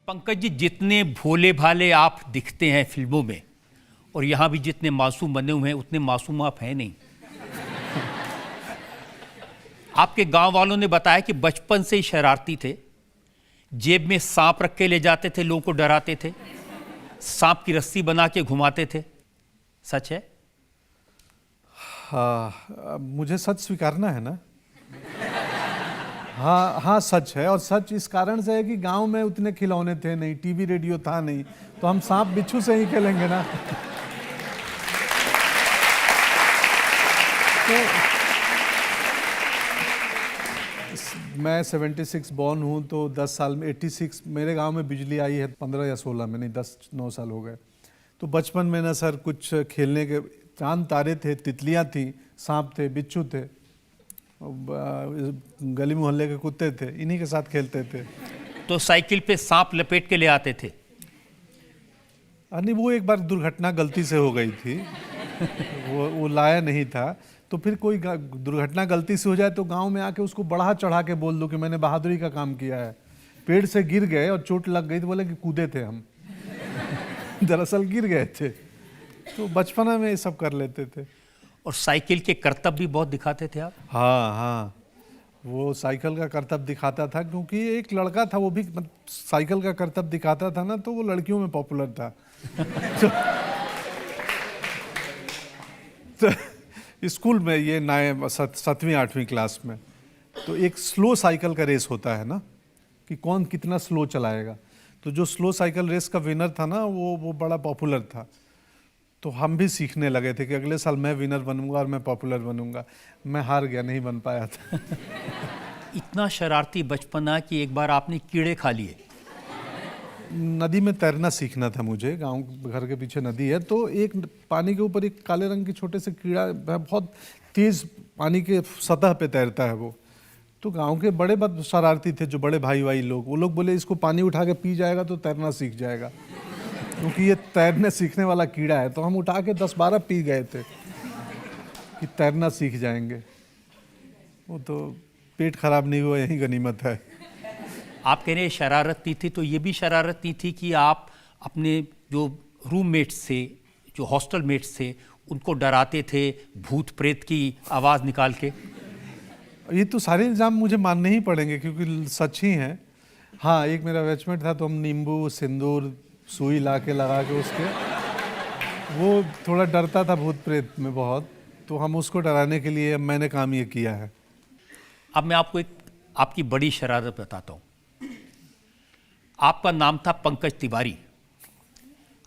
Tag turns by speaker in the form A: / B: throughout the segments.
A: पंकज जी, जितने भोले भाले आप दिखते हैं फिल्मों में और यहाँ भी जितने मासूम बने हुए हैं उतने मासूम आप हैं नहीं। आपके गांव वालों ने बताया कि बचपन से ही शरारती थे, जेब में सांप रख के ले जाते थे, लोगों को डराते थे, सांप की रस्सी बना के घुमाते थे। सच है?
B: हाँ, मुझे सच स्वीकारना है ना। हाँ हाँ, सच है। और सच इस कारण से है कि गांव में उतने खिलौने थे नहीं, टीवी रेडियो था नहीं, तो हम सांप बिच्छू से ही खेलेंगे ना। तो मैं 76 बॉर्न हूँ, तो 10 साल में 86 मेरे गांव में बिजली आई है, 15 या 16 में, नहीं 10-9 साल हो गए। तो बचपन में ना सर कुछ खेलने के चांद तारे थे, तितलियाँ थी, सांप थे, बिच्छू थे, गली मोहल्ले के कुत्ते थे, इन्हीं के साथ खेलते थे।
A: तो साइकिल पे सांप लपेट के ले आते थे?
B: नहीं, वो एक बार दुर्घटना गलती से हो गई थी। वो लाया नहीं था। तो फिर कोई दुर्घटना गलती से हो जाए तो गांव में आके उसको बढ़ा चढ़ा के बोल दो कि मैंने बहादुरी का काम किया है। पेड़ से गिर गए और चोट लग गई तो बोले कि कूदे थे हम। दरअसल गिर गए थे। तो बचपना में ये सब कर लेते थे।
A: और साइकिल के करतब भी बहुत दिखाते थे आप?
B: हाँ हाँ, वो साइकिल का करतब दिखाता था, क्योंकि एक लड़का था, वो भी साइकिल का करतब दिखाता था ना, तो वो लड़कियों में पॉपुलर था। तो स्कूल में ये 7वीं 8वीं क्लास में तो एक स्लो साइकिल का रेस होता है ना, कि कौन कितना स्लो चलाएगा। तो जो स्लो साइकिल रेस का विनर था ना, वो बड़ा पॉपुलर था। तो हम भी सीखने लगे थे कि अगले साल मैं विनर बनूंगा और मैं पॉपुलर बनूंगा। मैं हार गया, नहीं बन पाया था।
A: इतना शरारती बचपना कि एक बार आपने कीड़े खा लिए।
B: नदी में तैरना सीखना था मुझे, गांव घर के पीछे नदी है, तो एक पानी के ऊपर एक काले रंग के छोटे से कीड़ा, बहुत तेज पानी के सतह पे तैरता है वो। तो गांव के बड़े शरारती थे, जो बड़े भाई लोग, वो लोग बोले इसको पानी उठा के पी जाएगा तो तैरना सीख जाएगा, क्योंकि ये तैरने सीखने वाला कीड़ा है। तो हम उठा के 10-12 पी गए थे कि तैरना सीख जाएंगे। वो तो पेट खराब नहीं हुआ, यही गनीमत है।
A: आप कह रहे हैं शरारत नहीं थी, तो ये भी शरारत नहीं थी कि आप अपने जो रूममेट्स से, जो हॉस्टल मेट्स थे, उनको डराते थे भूत प्रेत की आवाज़ निकाल के?
B: ये तो सारे इल्ज़ाम मुझे मानने ही पड़ेंगे, क्योंकि सच ही हैं। हाँ, एक मेरा बैचमेट था, तो हम नींबू सिंदूर सुई ला के लगा के उसके, वो थोड़ा डरता था भूत प्रेत में बहुत, तो हम उसको डराने के लिए मैंने काम ये किया है।
A: अब मैं आपको एक आपकी बड़ी शरारत बताता हूँ। आपका नाम था पंकज तिवारी,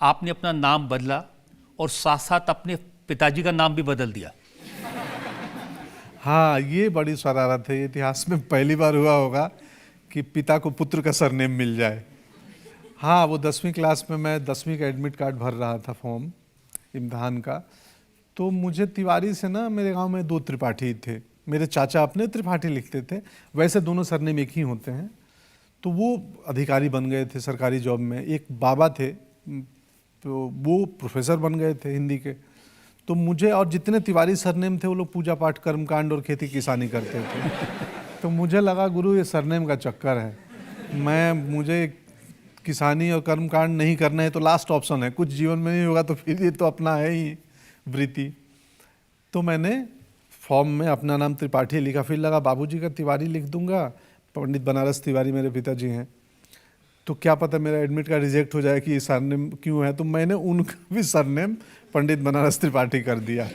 A: आपने अपना नाम बदला और साथ साथ अपने पिताजी का नाम भी बदल दिया।
B: हाँ, ये बड़ी शरारत है। इतिहास में पहली बार हुआ होगा कि पिता को पुत्र का सरनेम मिल जाए। हाँ, वो 10वीं क्लास में मैं 10वीं का एडमिट कार्ड भर रहा था, फॉर्म इम्तहान का। तो मुझे तिवारी से ना, मेरे गांव में 2 त्रिपाठी थे, मेरे चाचा अपने त्रिपाठी लिखते थे, वैसे दोनों सरनेम एक ही होते हैं। तो वो अधिकारी बन गए थे सरकारी जॉब में। एक बाबा थे, तो वो प्रोफेसर बन गए थे हिंदी के। तो मुझे और जितने तिवारी सरनेम थे, वो लोग पूजा पाठ कर्मकांड और खेती किसानी करते थे। तो मुझे लगा गुरु ये सरनेम का चक्कर है, मुझे किसानी और कर्मकांड नहीं करना है, तो लास्ट ऑप्शन है, कुछ जीवन में नहीं होगा तो फिर ये तो अपना है ही वृत्ति। तो मैंने फॉर्म में अपना नाम त्रिपाठी लिखा, फिर लगा बाबूजी का तिवारी लिख दूंगा, पंडित बनारस तिवारी मेरे पिताजी हैं, तो क्या पता मेरा एडमिट कार्ड रिजेक्ट हो जाए कि ये सरनेम क्यों है। तो मैंने उनका भी सरनेम पंडित बनारस त्रिपाठी कर दिया।